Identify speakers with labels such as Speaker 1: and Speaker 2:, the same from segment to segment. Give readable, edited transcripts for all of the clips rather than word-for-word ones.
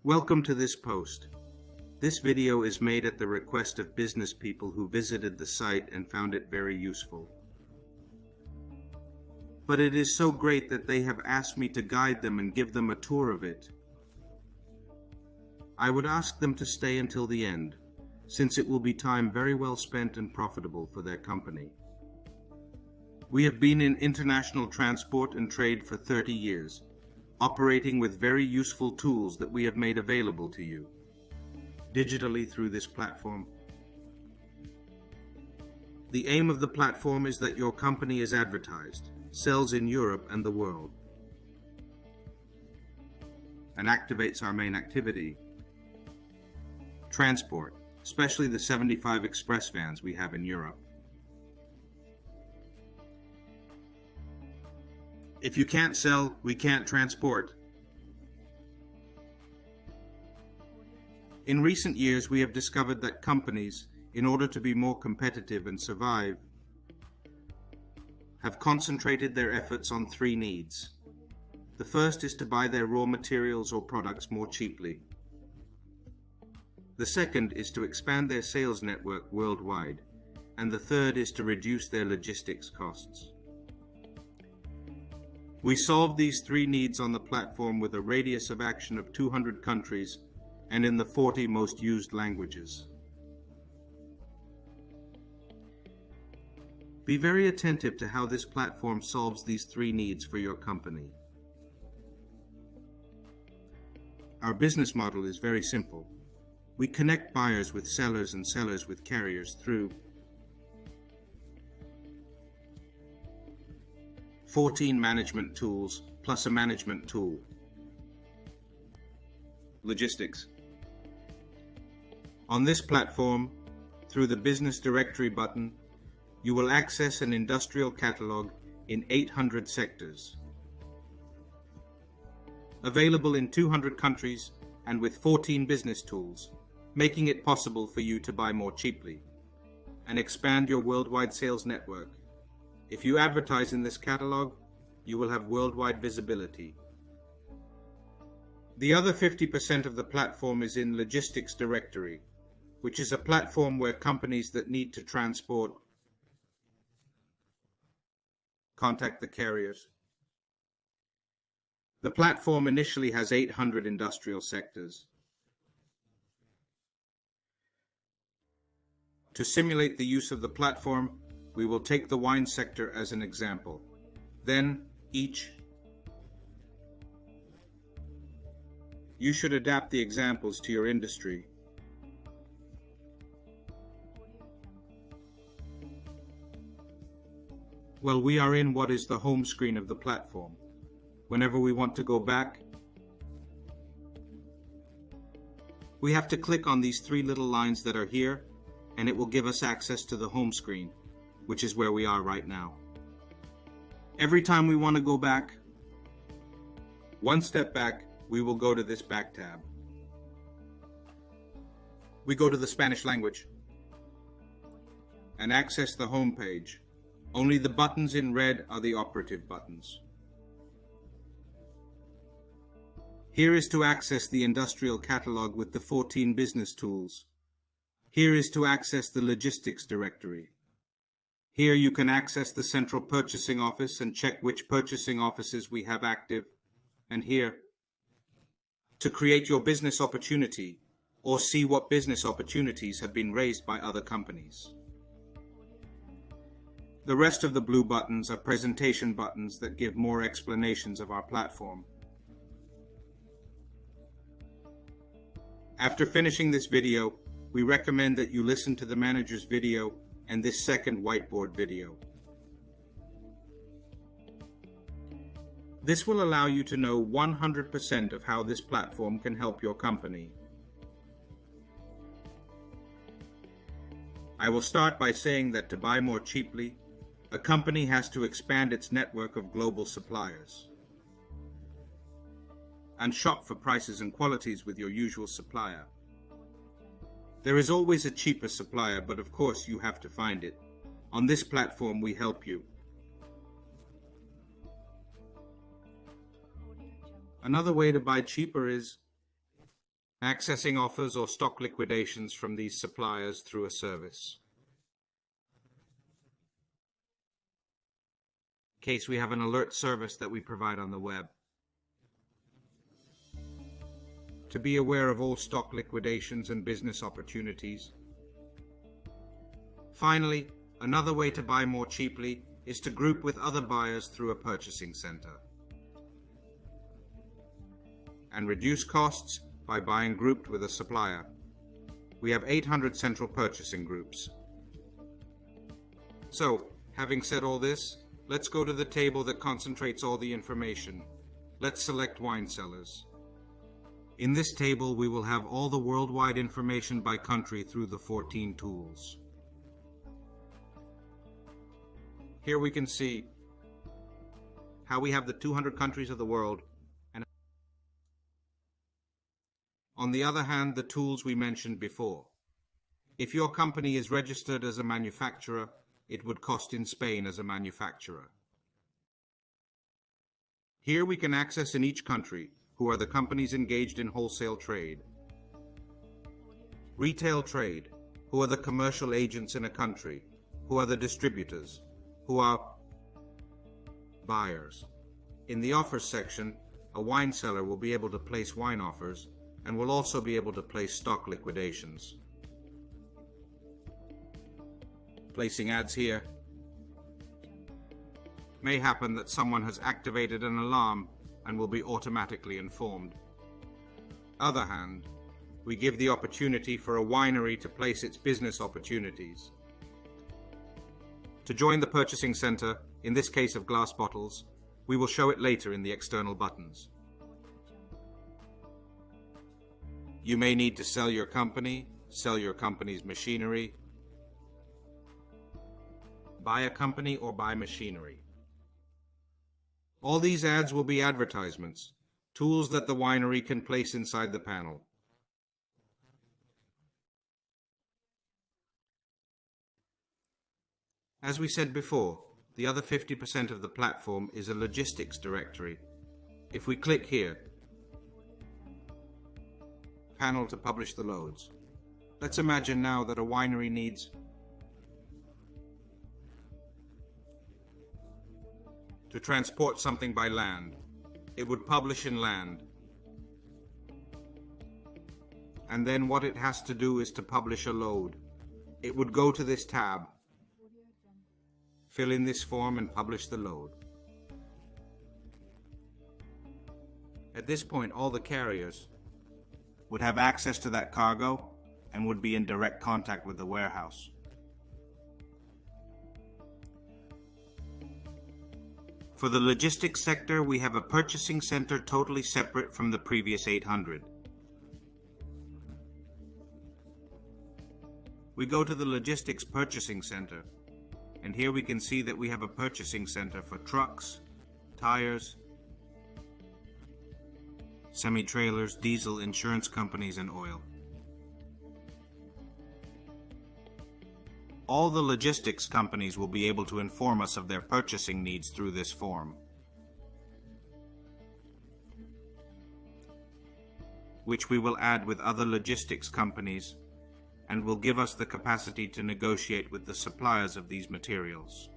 Speaker 1: Welcome to this post. This video is made at the request of business people who visited the site and found it very useful. But it is so great that they have asked me to guide them and give them a tour of it. I would ask them to stay until the end, since it will be time very well spent and profitable for their company. We have been in international transport and trade for 30 years, operating with very useful tools that we have made available to you digitally through this platform. The aim of the platform is that your company is advertised, sells in Europe and the world, and activates our main activity, transport, especially the 75 express vans we have in Europe. If you can't sell, we can't transport. In recent years, we have discovered that companies, in order to be more competitive and survive, have concentrated their efforts on three needs. The first is to buy their raw materials or products more cheaply. The second is to expand their sales network worldwide. And the third is to reduce their logistics costs. We solve these three needs on the platform with a radius of action of 200 countries and in the 40 most used languages. Be very attentive to how this platform solves these three needs for your company. Our business model is very simple. We connect buyers with sellers and sellers with carriers through 14 management tools plus a management tool. Logistics. On this platform, through the Business Directory button, you will access an industrial catalog in 800 sectors. Available in 200 countries and with 14 business tools, making it possible for you to buy more cheaply and expand your worldwide sales network. If you advertise in this catalog, you will have worldwide visibility. The other 50% of the platform is in Logistics Directory, which is a platform where companies that need to transport contact the carriers. The platform initially has 800 industrial sectors. To simulate the use of the platform, we will take the wine sector as an example. Then, you should adapt the examples to your industry. Well, we are in what is the home screen of the platform. Whenever we want to go back, we have to click on these three little lines that are here, and it will give us access to the home screen, which is where we are right now. Every time we want to go back, one step back, we will go to this back tab. We go to the Spanish language and access the home page. Only the buttons in red are the operative buttons. Here is to access the industrial catalog with the 14 business tools. Here is to access the logistics directory. Here you can access the central purchasing office and check which purchasing offices we have active. And here, to create your business opportunity or see what business opportunities have been raised by other companies. The rest of the blue buttons are presentation buttons that give more explanations of our platform. After finishing this video, we recommend that you listen to the manager's video and this second whiteboard video. This will allow you to know 100% of how this platform can help your company. I will start by saying that to buy more cheaply, a company has to expand its network of global suppliers and shop for prices and qualities with your usual supplier. There is always a cheaper supplier, but of course you have to find it. On this platform, we help you. Another way to buy cheaper is accessing offers or stock liquidations from these suppliers through a service. In case we have an alert service that we provide on the web. To be aware of all stock liquidations and business opportunities. Finally, another way to buy more cheaply is to group with other buyers through a purchasing center. And reduce costs by buying grouped with a supplier. We have 800 central purchasing groups. So, having said all this, let's go to the table that concentrates all the information. Let's select wine cellars. In this table, we will have all the worldwide information by country through the 14 tools. Here we can see how we have the 200 countries of the world, and on the other hand, the tools we mentioned before. If your company is registered as a manufacturer, it would cost in Spain as a manufacturer. Here we can access in each country who are the companies engaged in wholesale trade. Retail trade, who are the commercial agents in a country, who are the distributors, who are buyers. In the offers section, a wine seller will be able to place wine offers and will also be able to place stock liquidations. Placing ads here. May happen that someone has activated an alarm and will be automatically informed. Other hand, we give the opportunity for a winery to place its business opportunities. To join the purchasing center, in this case of glass bottles, we will show it later in the external buttons. You may need to sell your company, sell your company's machinery, buy a company or buy machinery. All these ads will be advertisements, tools that the winery can place inside the panel. As we said before, the other 50% of the platform is a logistics directory. If we click here, panel to publish the loads. Let's imagine now that a winery needs to transport something by land. It would publish in land. And then what it has to do is to publish a load. It would go to this tab, fill in this form and publish the load. At this point, all the carriers would have access to that cargo and would be in direct contact with the warehouse. For the logistics sector, we have a purchasing center totally separate from the previous 800. We go to the logistics purchasing center, and here we can see that we have a purchasing center for trucks, tires, semi-trailers, diesel, insurance companies, and oil. All the logistics companies will be able to inform us of their purchasing needs through this form, which we will add with other logistics companies and will give us the capacity to negotiate with the suppliers of these materials.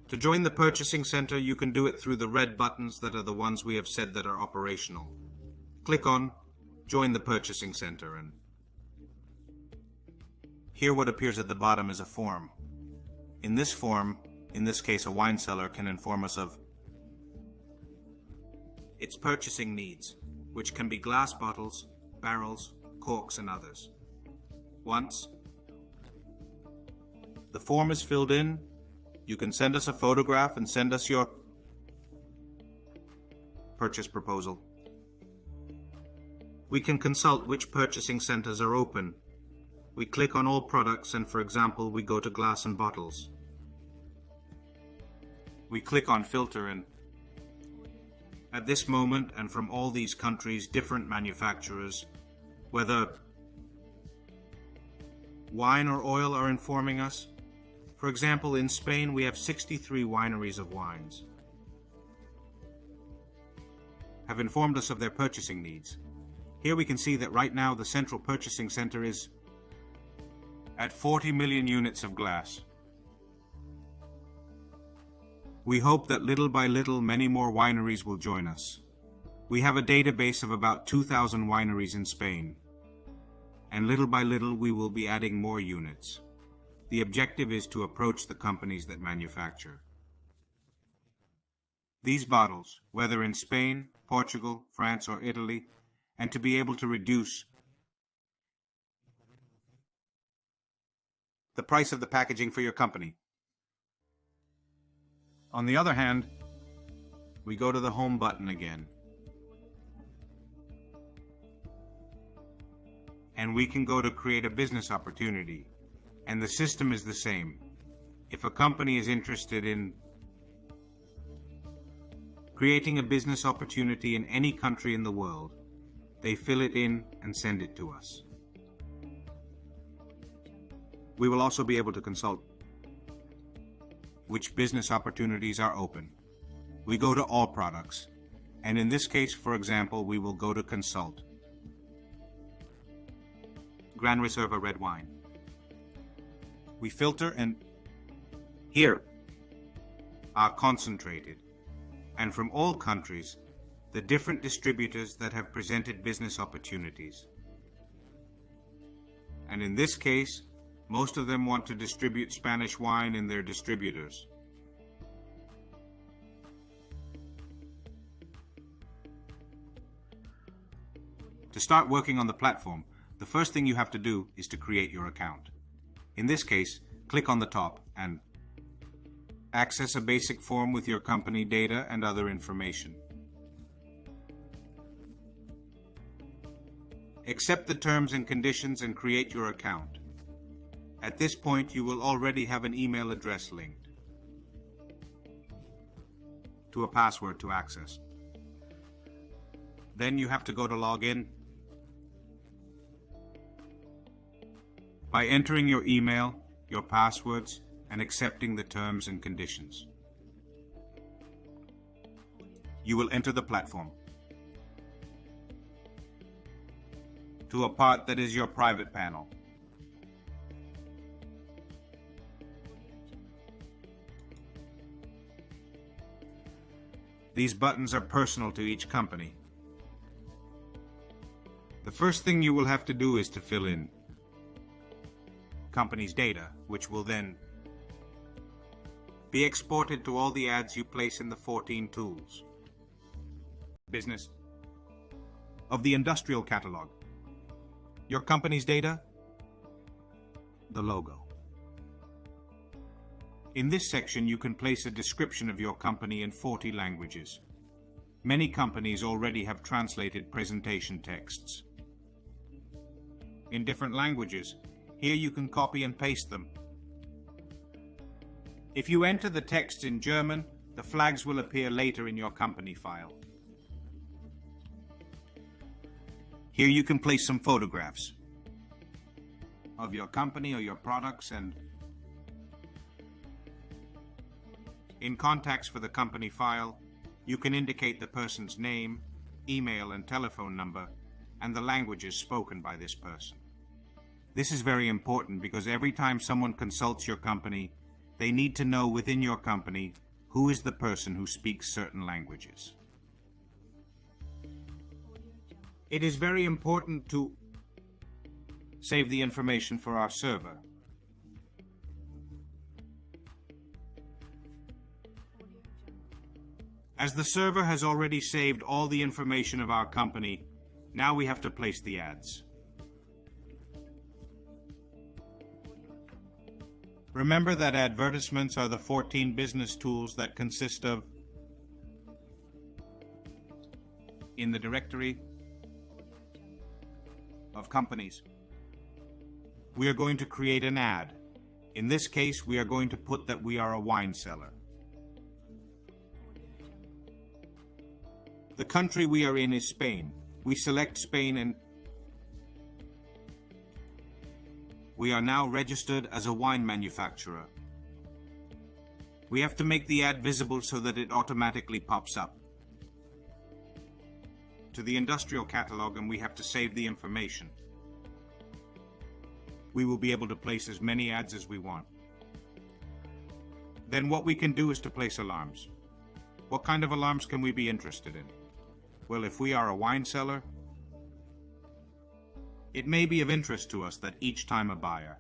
Speaker 1: To join the purchasing center, you can do it through the red buttons that are the ones we have said that are operational. Click on Join the Purchasing Center, and here what appears at the bottom is a form. In this form, in this case a wine seller can inform us of its purchasing needs, which can be glass bottles, barrels, corks, and others. Once the form is filled in, you can send us a photograph and send us your purchase proposal. We can consult which purchasing centers are open. We click on all products and, for example, we go to glass and bottles. We click on filter, and at this moment and from all these countries, different manufacturers, whether wine or oil, are informing us. For example, in Spain we have 63 wineries of wines. have informed us of their purchasing needs. Here we can see that right now the central purchasing center is at 40 million units of glass. We hope that little by little many more wineries will join us. We have a database of about 2,000 wineries in Spain, and little by little we will be adding more units. The objective is to approach the companies that manufacture these bottles, whether in Spain, Portugal, France, or Italy, and to be able to reduce the price of the packaging for your company. On the other hand, we go to the home button again, and we can go to create a business opportunity, and the system is the same. If a company is interested in creating a business opportunity in any country in the world, they fill it in and send it to us. We will also be able to consult which business opportunities are open. We go to all products, and in this case, for example, we will go to consult Gran Reserva red wine. We filter, and here are concentrated, and from all countries, the different distributors that have presented business opportunities. And in this case, most of them want to distribute Spanish wine in their distributors. To start working on the platform, the first thing you have to do is to create your account. In this case, click on the top and access a basic form with your company data and other information. Accept the terms and conditions and create your account. At this point, you will already have an email address linked to a password to access. Then you have to go to log in by entering your email, your passwords, and accepting the terms and conditions. You will enter the platform to a part that is your private panel. These buttons are personal to each company. The first thing you will have to do is to fill in company's data, which will then be exported to all the ads you place in the 14 tools. Business of the industrial catalog. Your company's data, the logo. In this section, you can place a description of your company in 40 languages. Many companies already have translated presentation texts in different languages. Here you can copy and paste them. If you enter the text in German, the flags will appear later in your company file. Here you can place some photographs of your company or your products, and in contacts for the company file, you can indicate the person's name, email and telephone number, and the languages spoken by this person. This is very important because every time someone consults your company, they need to know within your company who is the person who speaks certain languages. It is very important to save the information for our server. As the server has already saved all the information of our company, now we have to place the ads. Remember that advertisements are the 14 business tools that consist of, in the directory of companies. We are going to create an ad. In this case, we are going to put that we are a wine seller. The country we are in is Spain. We select Spain, and we are now registered as a wine manufacturer. We have to make the ad visible so that it automatically pops up. to the industrial catalog and we have to save the information. We will be able to place as many ads as we want. Then what we can do is to place alarms. What kind of alarms can we be interested in? Well, if we are a wine seller, it may be of interest to us that each time a buyer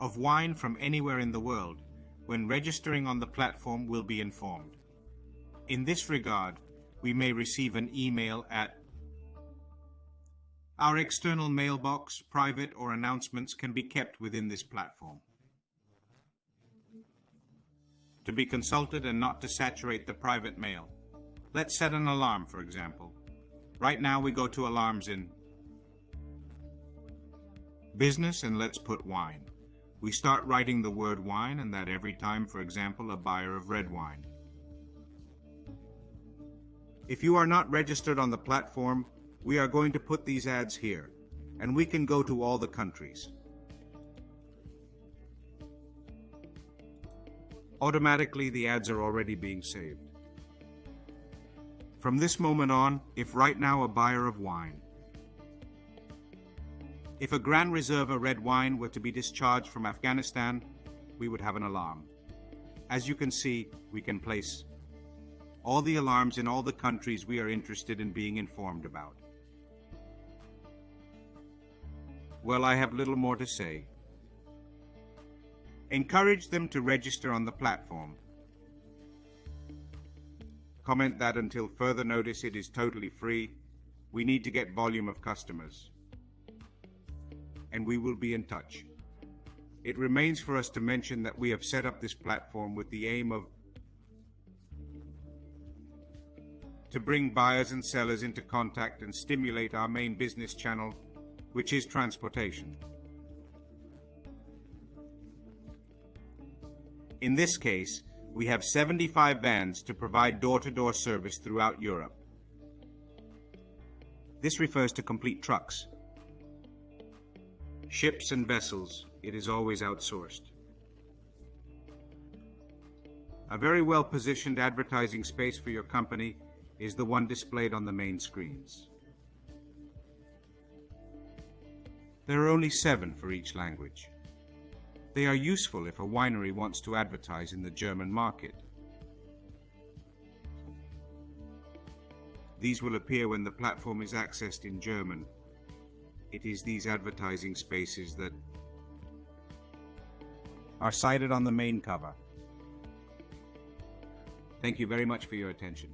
Speaker 1: of wine from anywhere in the world, when registering on the platform, will be informed. In this regard, we may receive an email at our external mailbox. Private or announcements can be kept within this platform, to be consulted and not to saturate the private mail. Let's set an alarm, for example. Right now we go to alarms in business and let's put wine. We start writing the word wine, and that every time, for example, a buyer of red wine. If you are not registered on the platform, we are going to put these ads here, and we can go to all the countries. Automatically, the ads are already being saved. From this moment on, if right now a buyer of wine, if a Grand Reserve red wine were to be discharged from Afghanistan, we would have an alarm. As you can see, we can place all the alarms in all the countries we are interested in being informed about. Well, I have little more to say. Encourage them to register on the platform. Comment that until further notice it is totally free. We need to get volume of customers, and we will be in touch. It remains for us to mention that we have set up this platform with the aim of to bring buyers and sellers into contact and stimulate our main business channel, which is transportation. In this case, we have 75 vans to provide door-to-door service throughout Europe. This refers to complete trucks. Ships and vessels, it is always outsourced. A very well-positioned advertising space for your company is the one displayed on the main screens. There are only 7 for each language. They are useful if a winery wants to advertise in the German market. These will appear when the platform is accessed in German. It is these advertising spaces that are cited on the main cover. Thank you very much for your attention.